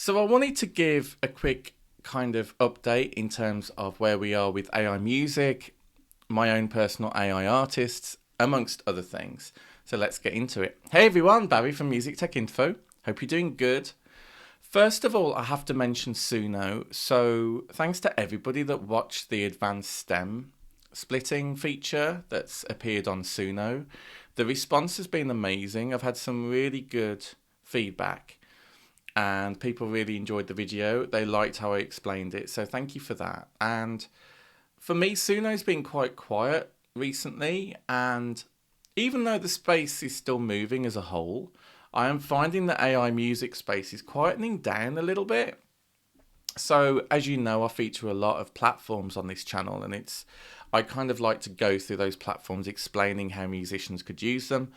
So I wanted to give a quick kind of update in terms of where we are with AI music, my own personal AI artists, amongst other things. So let's get into it. Hey everyone, Barry from Music Tech Info. Hope you're doing good. First of all, I have to mention Suno. So thanks to everybody that watched the advanced stem splitting feature that's appeared on Suno. The response has been amazing. I've had some really good feedback and people really enjoyed the video. They liked how I explained it, so thank you for that. And for me, Suno's been quite quiet recently, and even though the space is still moving as a whole, I am finding the AI music space is quietening down a little bit. So as you know, I feature a lot of platforms on this channel, and I kind of like to go through those platforms explaining how musicians could use them.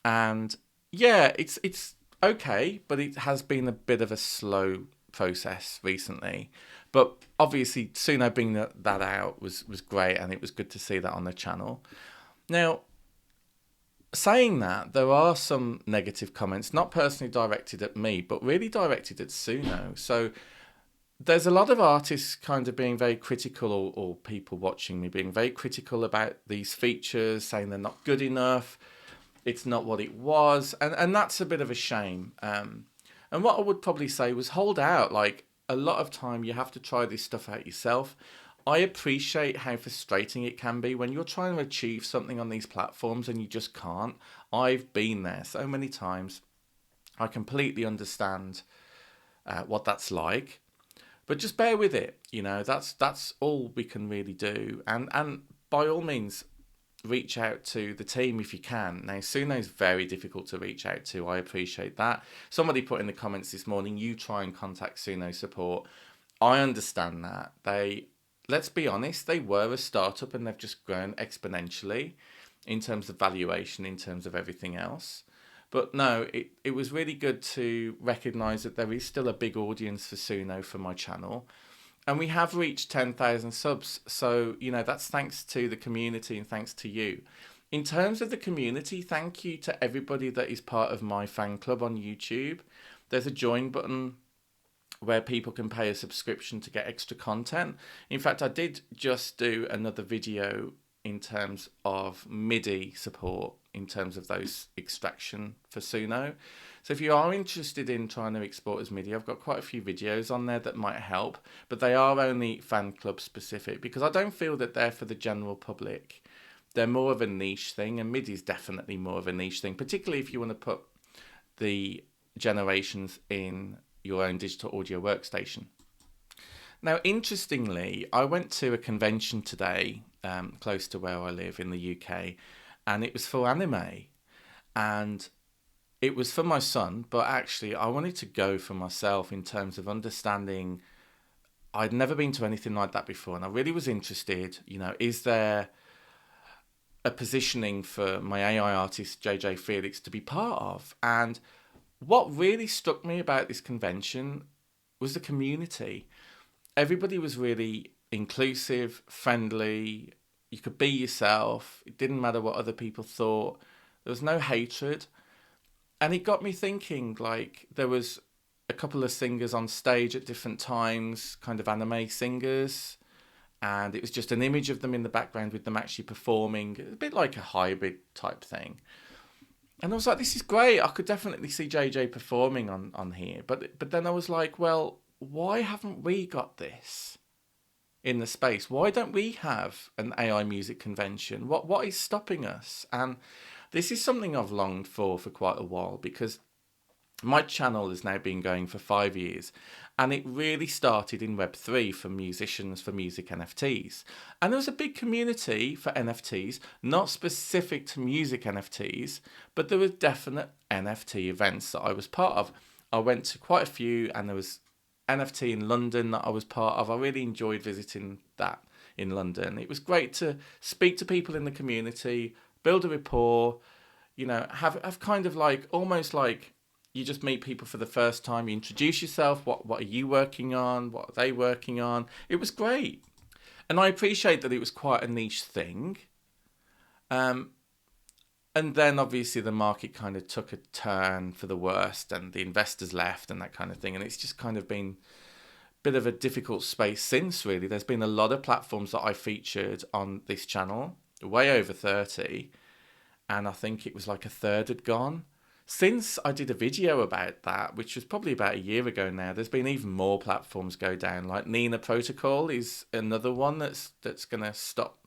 And yeah, it's okay, but it has been a bit of a slow process recently. But obviously, Suno bringing that out was great, and it was good to see that on the channel. Now, saying that, there are some negative comments, not personally directed at me, but really directed at Suno. So there's a lot of artists kind of being very critical, or people watching me being very critical about these features, saying they're not good enough, it's not what it was, and that's a bit of a shame. And what I would probably say was hold out. Like, a lot of time you have to try this stuff out yourself. I appreciate how frustrating it can be when you're trying to achieve something on these platforms and you just can't. I've been there so many times. I completely understand what that's like, but just bear with it. You know, that's all we can really do. And by all means, reach out to the team if you can. Now, Suno's very difficult to reach out to. I appreciate that. Somebody put in the comments this morning, you try and contact Suno support. I understand that. Let's be honest, they were a startup and they've just grown exponentially in terms of valuation, in terms of everything else. But no, it was really good to recognise that there is still a big audience for Suno for my channel. And we have reached 10,000 subs. So, you know, that's thanks to the community and thanks to you. In terms of the community, thank you to everybody that is part of my fan club on YouTube. There's a join button where people can pay a subscription to get extra content. In fact, I did just do another video in terms of MIDI support, in terms of those extraction for Suno. So if you are interested in trying to export as MIDI, I've got quite a few videos on there that might help, but they are only fan club specific because I don't feel that they're for the general public. They're more of a niche thing, and MIDI is definitely more of a niche thing, particularly if you want to put the generations in your own digital audio workstation. Now, interestingly, I went to a convention today, close to where I live in the UK, and it was for anime, and it was for my son, but actually I wanted to go for myself in terms of understanding. I'd never been to anything like that before, and I really was interested, you know, is there a positioning for my AI artist, Felix, to be part of? And what really struck me about this convention was the community. Everybody was really inclusive, friendly. You could be yourself. It didn't matter what other people thought. There was no hatred. And it got me thinking, like, there was a couple of singers on stage at different times, kind of anime singers. And it was just an image of them in the background with them actually performing, a bit like a hybrid type thing. And I was like, this is great. I could definitely see JJ performing on here. But then I was like, well, why haven't we got this in the space? Why don't we have an AI music convention? What is stopping us? And this is something I've longed for quite a while, because my channel has now been going for 5 years, and it really started in Web3 for musicians, for music NFTs. And there was a big community for NFTs, not specific to music NFTs, but there were definite NFT events that I was part of. I went to quite a few, and there was NFT in London that I was part of. I really enjoyed visiting that in London. It was great to speak to people in the community, build a rapport, you know, have kind of like, almost like, you just meet people for the first time, you introduce yourself, what are you working on, what are they working on. It was great. And I appreciate that it was quite a niche thing. And And then obviously the market kind of took a turn for the worst and the investors left and that kind of thing. And it's just kind of been a bit of a difficult space since, really. There's been a lot of platforms that I featured on this channel, way over 30. And I think it was like a third had gone. Since I did a video about that, which was probably about a year ago now, there's been even more platforms go down. Like Nina Protocol is another one that's going to stop.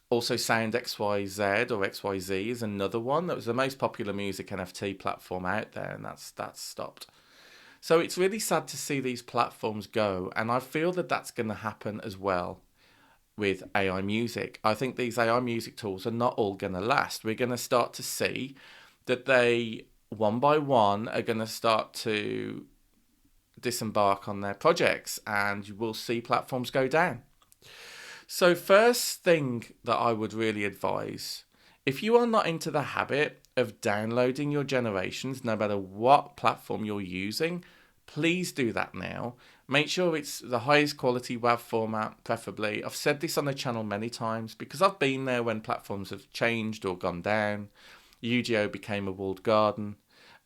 Also, Sound XYZ or XYZ is another one that was the most popular music NFT platform out there, and that's stopped. So it's really sad to see these platforms go, and I feel that that's going to happen as well with AI music. I think these AI music tools are not all going to last. We're going to start to see that they, one by one, are going to start to disembark on their projects, and you will see platforms go down. So first thing that I would really advise, if you are not into the habit of downloading your generations, no matter what platform you're using, please do that now. Make sure it's the highest quality WAV format, preferably. I've said this on the channel many times because I've been there when platforms have changed or gone down. UGO became a walled garden.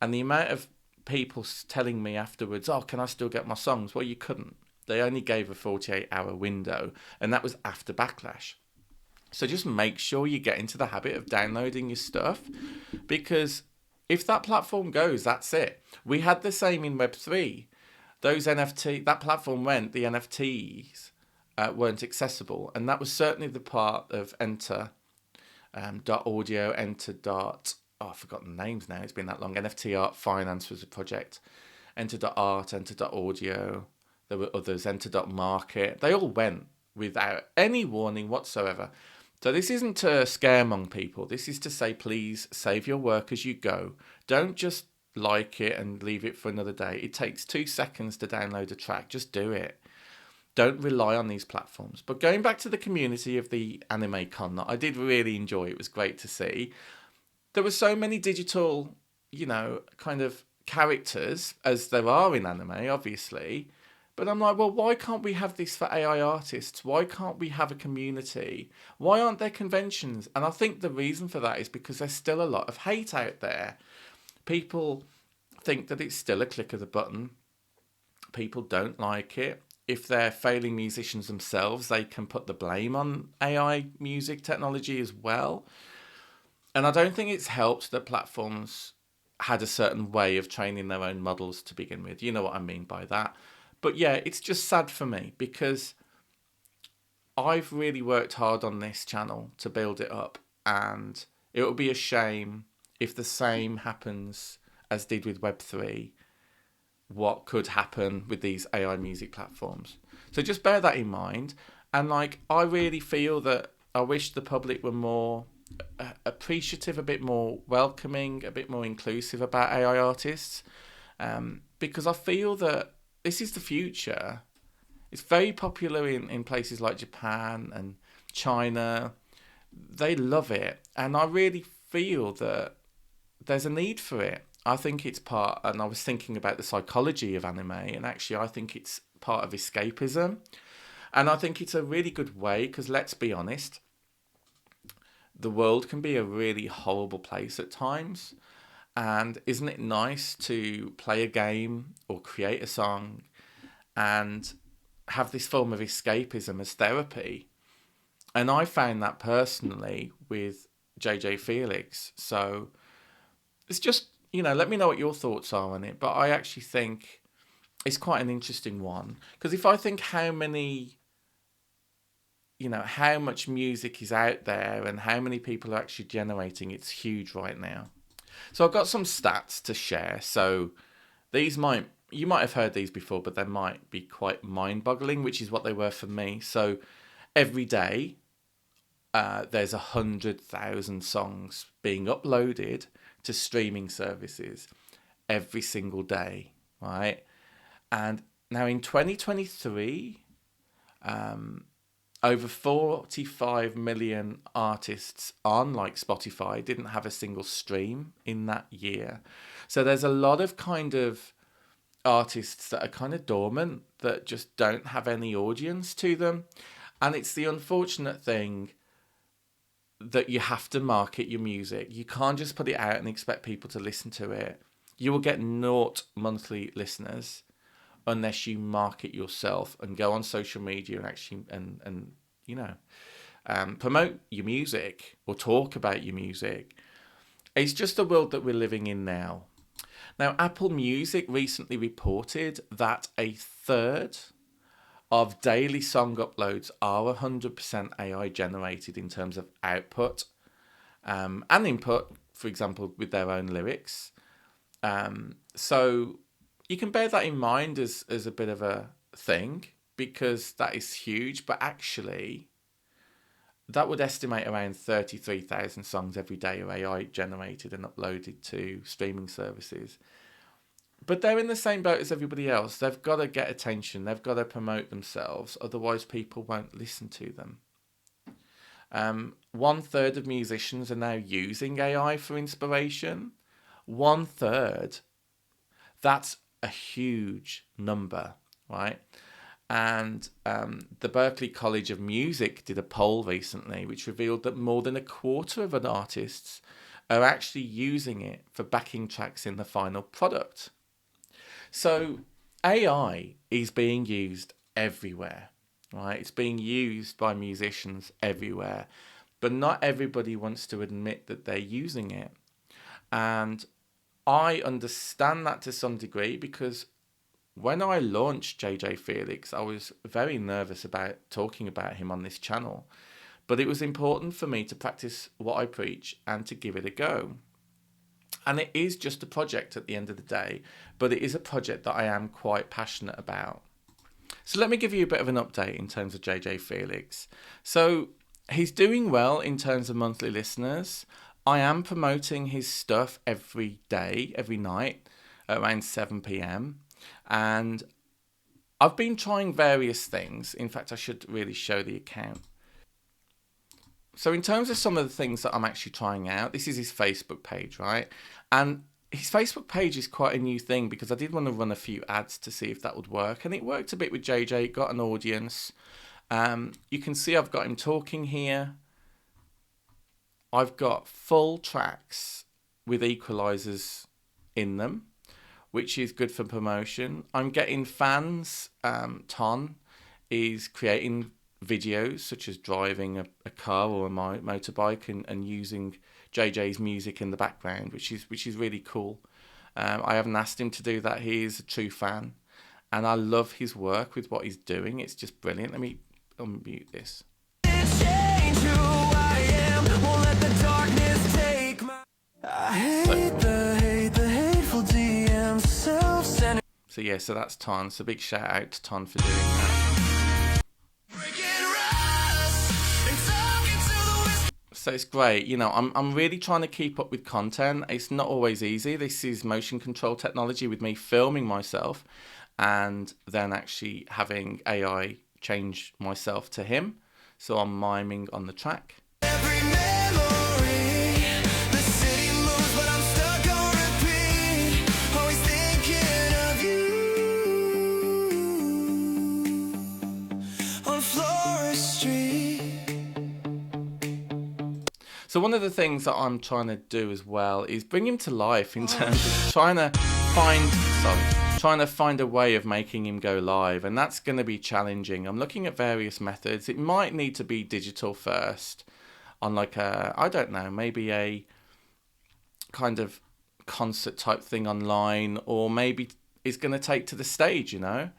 And the amount of people telling me afterwards, oh, can I still get my songs? Well, you couldn't. They only gave a 48-hour window, and that was after backlash. So just make sure you get into the habit of downloading your stuff, because if that platform goes, that's it. We had the same in Web3. Those that platform went, the NFTs weren't accessible, and that was certainly the part of Enter.audio, I've forgotten the names now, it's been that long. NFT Art Finance was a project. Enter.art, Enter.audio. There were others, Enter.market. They all went without any warning whatsoever. So this isn't to scaremong people. This is to say, please save your work as you go. Don't just like it and leave it for another day. It takes 2 seconds to download a track. Just do it. Don't rely on these platforms. But going back to the community of the Anime Con that I did really enjoy, it was great to see. There were so many digital, kind of characters, as there are in anime, obviously. But I'm like, well, why can't we have this for AI artists? Why can't we have a community? Why aren't there conventions? And I think the reason for that is because there's still a lot of hate out there. People think that it's still a click of the button. People don't like it. If they're failing musicians themselves, they can put the blame on AI music technology as well. And I don't think it's helped that platforms had a certain way of training their own models to begin with. You know what I mean by that. But yeah, it's just sad for me because I've really worked hard on this channel to build it up, and it would be a shame if the same happens as did with Web3, what could happen with these AI music platforms. So just bear that in mind. And I really feel that I wish the public were more appreciative, a bit more welcoming, a bit more inclusive about AI artists, because I feel that this is the future. It's very popular in places like Japan and China. They love it. And I really feel that there's a need for it. I think it's part, and I was thinking about the psychology of anime, and actually I think it's part of escapism. And I think it's a really good way, because let's be honest, the world can be a really horrible place at times. And isn't it nice to play a game or create a song and have this form of escapism as therapy? And I found that personally with JJ Felix. So it's just, let me know what your thoughts are on it. But I actually think it's quite an interesting one. Because if I think how much music is out there and how many people are actually generating, it's huge right now. So I've got some stats to share. So you might have heard these before, but they might be quite mind-boggling, which is what they were for me. So every day, there's 100,000 songs being uploaded to streaming services every single day, right? And now in 2023, over 45 million artists on Spotify didn't have a single stream in that year. So there's a lot of kind of artists that are kind of dormant, that just don't have any audience to them. And it's the unfortunate thing that you have to market your music. You can't just put it out and expect people to listen to it. You will get naught monthly listeners unless you market yourself and go on social media and actually and you know promote your music or talk about your music. It's just the world that we're living in now. Now, Apple Music recently reported that a third of daily song uploads are 100% AI generated in terms of output and input, for example, with their own lyrics. So you can bear that in mind as a bit of a thing, because that is huge. But actually, that would estimate around 33,000 songs every day are AI generated and uploaded to streaming services. But they're in the same boat as everybody else. They've got to get attention. They've got to promote themselves. Otherwise, people won't listen to them. 1/3 of musicians are now using AI for inspiration. 1/3. That's a huge number, right? And the Berklee College of Music did a poll recently which revealed that more than 1/4 of artists are actually using it for backing tracks in the final product. So AI is being used everywhere, right? It's being used by musicians everywhere, but not everybody wants to admit that they're using it. And I understand that to some degree, because when I launched JJ Felix, I was very nervous about talking about him on this channel. But it was important for me to practice what I preach and to give it a go. And it is just a project at the end of the day, but it is a project that I am quite passionate about. So let me give you a bit of an update in terms of JJ Felix. So he's doing well in terms of monthly listeners. I am promoting his stuff every day, every night, around 7 p.m. And I've been trying various things. In fact, I should really show the account. So in terms of some of the things that I'm actually trying out, this is his Facebook page, right? And his Facebook page is quite a new thing, because I did want to run a few ads to see if that would work. And it worked a bit with JJ, got an audience. You can see I've got him talking here. I've got full tracks with equalizers in them, which is good for promotion. I'm getting fans. Ton is creating videos such as driving a car or a motorbike and using JJ's music in the background, which is really cool. I haven't asked him to do that. He is a true fan, and I love his work with what he's doing. It's just brilliant. Let me unmute this. So yeah, so that's Ton. So big shout out to Ton for doing that. So it's great. You know, I'm really trying to keep up with content. It's not always easy. This is motion control technology with me filming myself and then actually having AI change myself to him. So I'm miming on the track. So one of the things that I'm trying to do as well is bring him to life in terms of trying to find a way of making him go live, and that's going to be challenging. I'm looking at various methods. It might need to be digital first, on like I don't know, maybe a kind of concert type thing online, or maybe it's going to take to the stage, you know.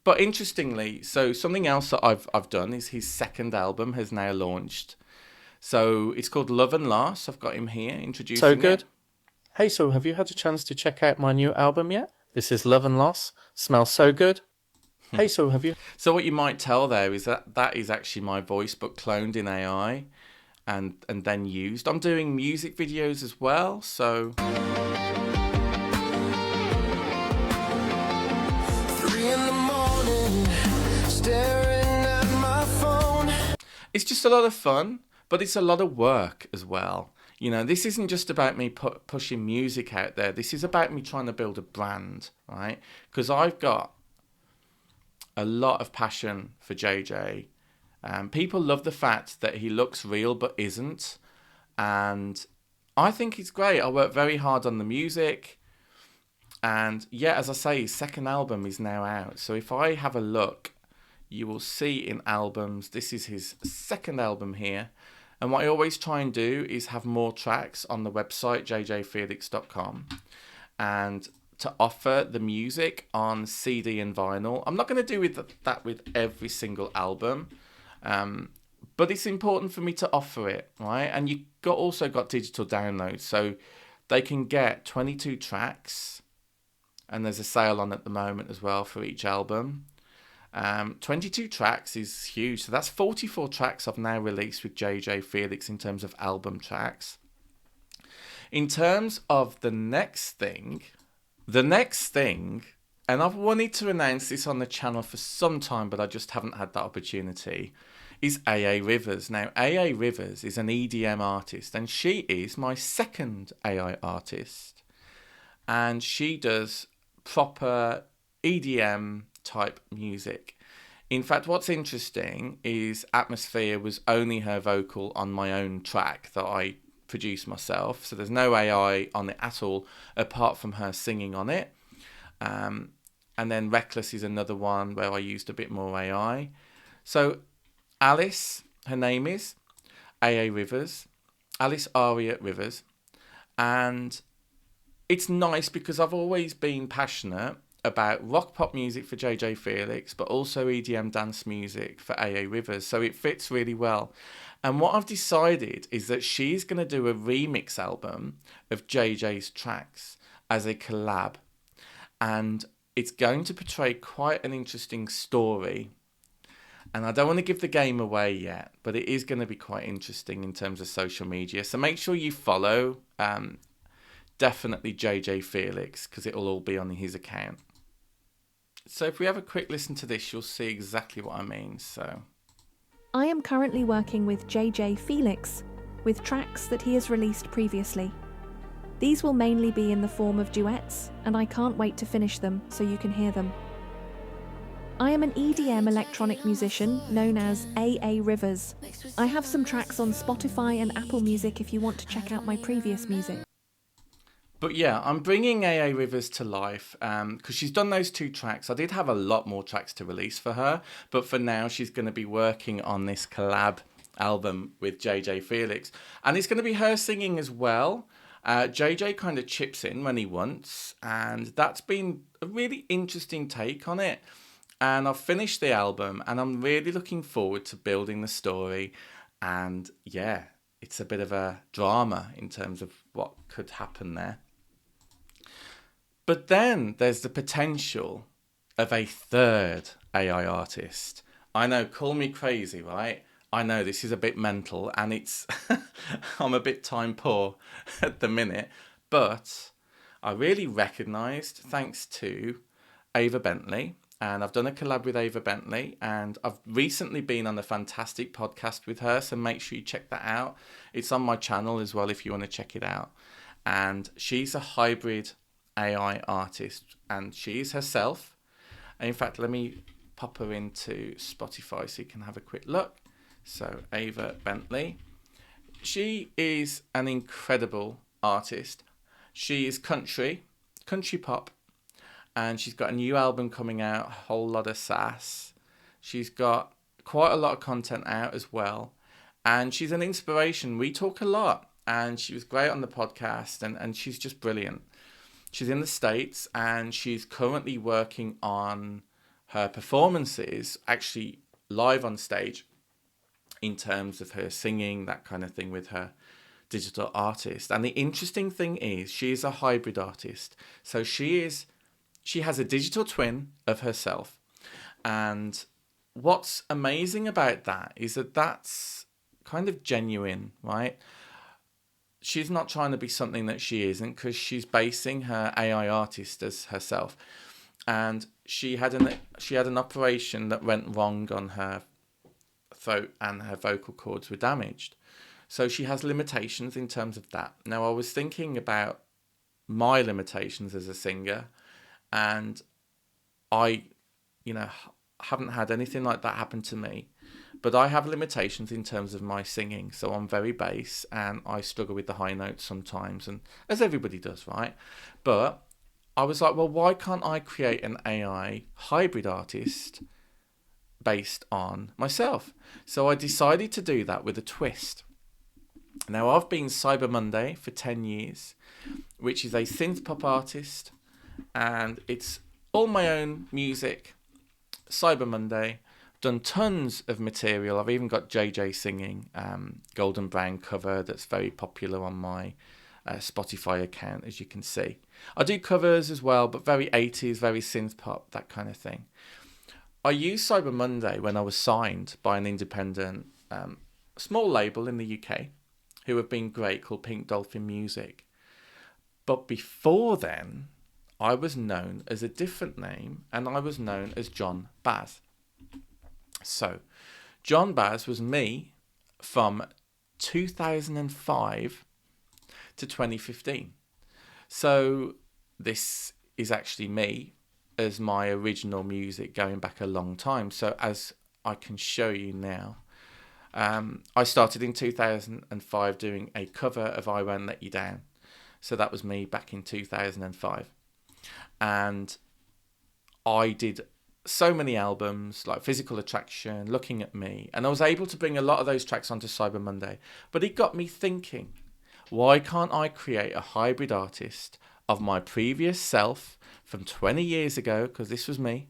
But interestingly, so something else that I've done is his second album has now launched. So it's called Love and Loss. I've got him here introducing So good. it. Hey, so have you had a chance to check out my new album yet? This is Love and Loss. Smells so good. Hey, so have you... So what you might tell there is that is actually my voice, but cloned in AI and then used. I'm doing music videos as well, so... 3 in the morning, staring at my phone. It's just a lot of fun, but it's a lot of work as well. You know, this isn't just about me pushing music out there. This is about me trying to build a brand, right? Because I've got a lot of passion for JJ. People love the fact that he looks real but isn't. And I think he's great. I worked very hard on the music. And yeah, as I say, his second album is now out. So if I have a look, you will see in albums, this is his second album here. And what I always try and do is have more tracks on the website, jjfelix.com. And to offer the music on CD and vinyl. I'm not going to do that with every single album. But it's important for me to offer it, right? And you also got digital downloads. So they can get 22 tracks. And there's a sale on at the moment as well for each album. 22 tracks is huge. So that's 44 tracks I've now released with JJ Felix in terms of album tracks. In terms of the next thing, and I've wanted to announce this on the channel for some time, but I just haven't had that opportunity, is AA Rivers. Now, AA Rivers is an EDM artist, and she is my second AI artist. And she does proper EDM type music. In fact, what's interesting is Atmosphere was only her vocal on my own track that I produced myself. So there's no AI on it at all, apart from her singing on it. And then Reckless is another one where I used a bit more AI. So Alice, her name is AA Rivers, Alice Aria Rivers. And it's nice because I've always been passionate about rock pop music for JJ Felix, but also EDM dance music for AA Rivers. So it fits really well. And what I've decided is that she's going to do a remix album of JJ's tracks as a collab. And it's going to portray quite an interesting story. And I don't want to give the game away yet, but it is going to be quite interesting in terms of social media. So make sure you follow definitely JJ Felix, because it will all be on his account. So if we have a quick listen to this, you'll see exactly what I mean. So I am currently working with JJ Felix with tracks that he has released previously. These will mainly be in the form of duets, and I can't wait to finish them so you can hear them. I am an EDM electronic musician known as AA Rivers. I have some tracks on Spotify and Apple Music if you want to check out my previous music. But yeah, I'm bringing AA Rivers to life because she's done those 2 tracks. I did have a lot more tracks to release for her, but for now she's going to be working on this collab album with JJ Felix. And it's going to be her singing as well. JJ kind of chips in when he wants, and that's been a really interesting take on it. And I've finished the album, and I'm really looking forward to building the story. And yeah, it's a bit of a drama in terms of what could happen there. But then there's the potential of a third AI artist. I know, call me crazy, right? I know this is a bit mental, and it's I'm a bit time poor at the minute. But I really recognised, thanks to Ava Bentley, and I've done a collab with Ava Bentley, and I've recently been on a fantastic podcast with her, so make sure you check that out. It's on my channel as well if you want to check it out. And she's a hybrid AI artist, and she is herself. And in fact, let me pop her into Spotify so you can have a quick look. So Ava Bentley, she is an incredible artist. She is country pop, and she's got a new album coming out, a whole lot of sass. She's got quite a lot of content out as well, and she's an inspiration. We talk a lot, and she was great on the podcast, and she's just brilliant. She's in the States, and she's currently working on her performances, actually live on stage, in terms of her singing, that kind of thing, with her digital artist. And the interesting thing is, she is a hybrid artist. So she has a digital twin of herself. And what's amazing about that is that that's kind of genuine, right? She's not trying to be something that she isn't, because she's basing her AI artist as herself. And she had an operation that went wrong on her throat, and her vocal cords were damaged. So she has limitations in terms of that. Now, I was thinking about my limitations as a singer, and I, haven't had anything like that happen to me. but I have limitations in terms of my singing. So I'm very bass and I struggle with the high notes sometimes, and as everybody does, right? But I was like, well, why can't I create an AI hybrid artist based on myself? So I decided to do that with a twist. Now, I've been Cyber Monday for 10 years, which is a synth pop artist, and it's all my own music. Cyber Monday, done tons of material. I've even got JJ singing Golden Brown cover that's very popular on my Spotify account, as you can see. I do covers as well, but very 80s, very synth pop, that kind of thing. I used Cyber Monday when I was signed by an independent small label in the UK who have been great, called Pink Dolphin Music. But before then, I was known as a different name, and I was known as John Baz. So, John Baz was me from 2005 to 2015. So, this is actually me as my original music going back a long time. So, as I can show you now, I started in 2005 doing a cover of I Won't Let You Down. So that was me back in 2005. And I did so many albums like Physical Attraction, Looking at Me, and I was able to bring a lot of those tracks onto Cyber Monday. But it got me thinking, why can't I create a hybrid artist of my previous self from 20 years ago, because this was me,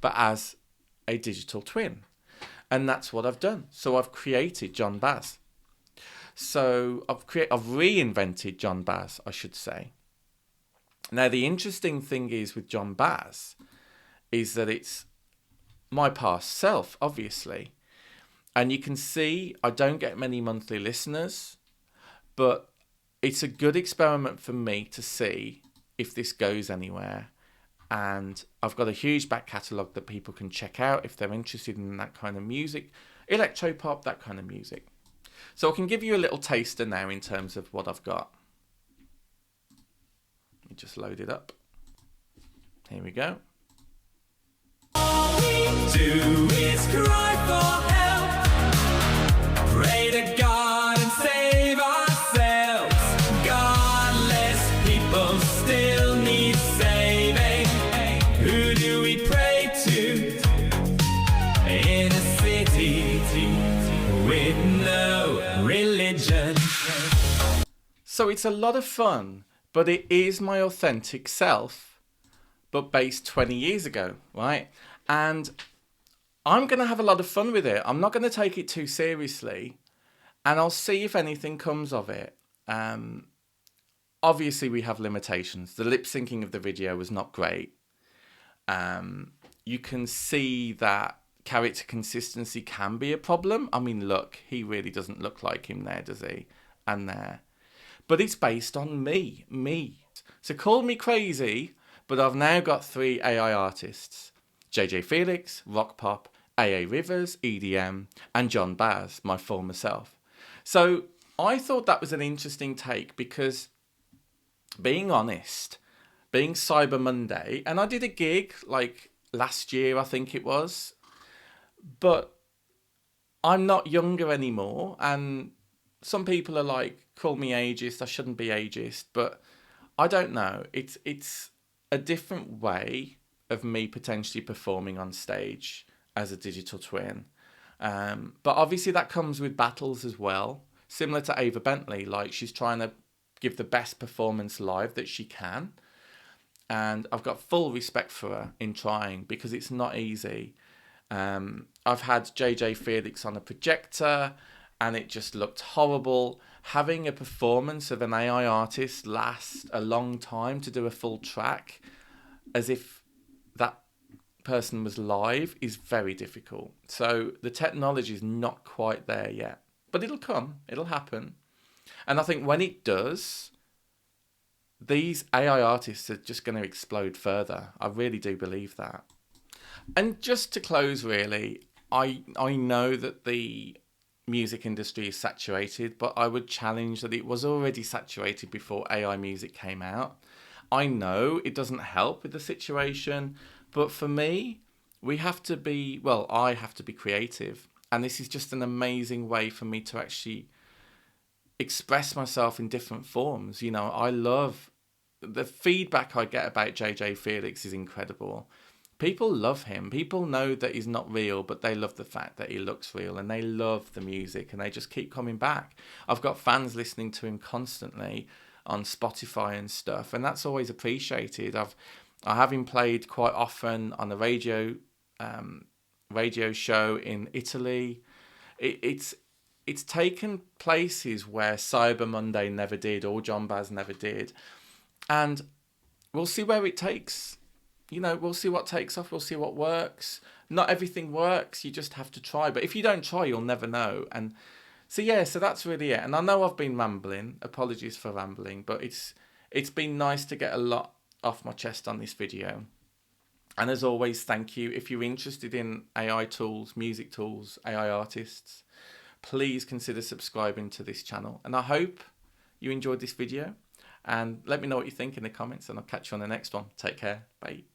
but as a digital twin? And that's what I've done. So I've created John Baz. So I've reinvented John Baz, I should say. Now, the interesting thing is with John Baz is that it's my past self, obviously. And you can see I don't get many monthly listeners, but it's a good experiment for me to see if this goes anywhere. And I've got a huge back catalogue that people can check out if they're interested in that kind of music, electropop, that kind of music. So I can give you a little taster now in terms of what I've got. Let me just load it up. Here we go. All we do is cry for help. Pray to God and save ourselves. Godless people still need saving. Who do we pray to? In a city with no religion. So it's a lot of fun, but it is my authentic self, but based 20 years ago, right? And I'm going to have a lot of fun with it. I'm not going to take it too seriously, and I'll see if anything comes of it. Obviously, we have limitations. The lip syncing of the video was not great. You can see that character consistency can be a problem. I mean, look, he really doesn't look like him there, does he? And there. But it's based on me. So call me crazy, but I've now got 3 AI artists. JJ Felix, Rock Pop, AA Rivers, EDM, and John Baz, my former self. So I thought that was an interesting take because, being honest, being Cyber Monday, and I did a gig like last year, I think it was, but I'm not younger anymore, and some people are like, call me ageist, I shouldn't be ageist, but I don't know. It's a different way of me potentially performing on stage as a digital twin. But obviously that comes with battles as well. Similar to Ava Bentley, like she's trying to give the best performance live that she can. And I've got full respect for her in trying because it's not easy. I've had JJ Felix on a projector and it just looked horrible. Having a performance of an AI artist last a long time to do a full track as if that person was live is very difficult. So the technology is not quite there yet, but it'll come, it'll happen. And I think when it does, these AI artists are just going to explode further. I really do believe that. And just to close, really, I know that the music industry is saturated, but I would challenge that it was already saturated before AI music came out. I know it doesn't help with the situation, but for me, I have to be creative. And this is just an amazing way for me to actually express myself in different forms. You know, I love the feedback I get about JJ Felix is incredible. People love him. People know that he's not real, but they love the fact that he looks real, and they love the music, and they just keep coming back. I've got fans listening to him constantly on Spotify and stuff, and that's always appreciated. I have him played quite often on the radio show in Italy. It's taken places where Cyber Monday never did, or John Baz never did, and we'll see where it takes. You know, we'll see what takes off. We'll see what works. Not everything works. You just have to try. But if you don't try, you'll never know. And so, yeah, so that's really it. And I know I've been rambling. Apologies for rambling. But it's been nice to get a lot off my chest on this video. And as always, thank you. If you're interested in AI tools, music tools, AI artists, please consider subscribing to this channel. And I hope you enjoyed this video. And let me know what you think in the comments. And I'll catch you on the next one. Take care. Bye.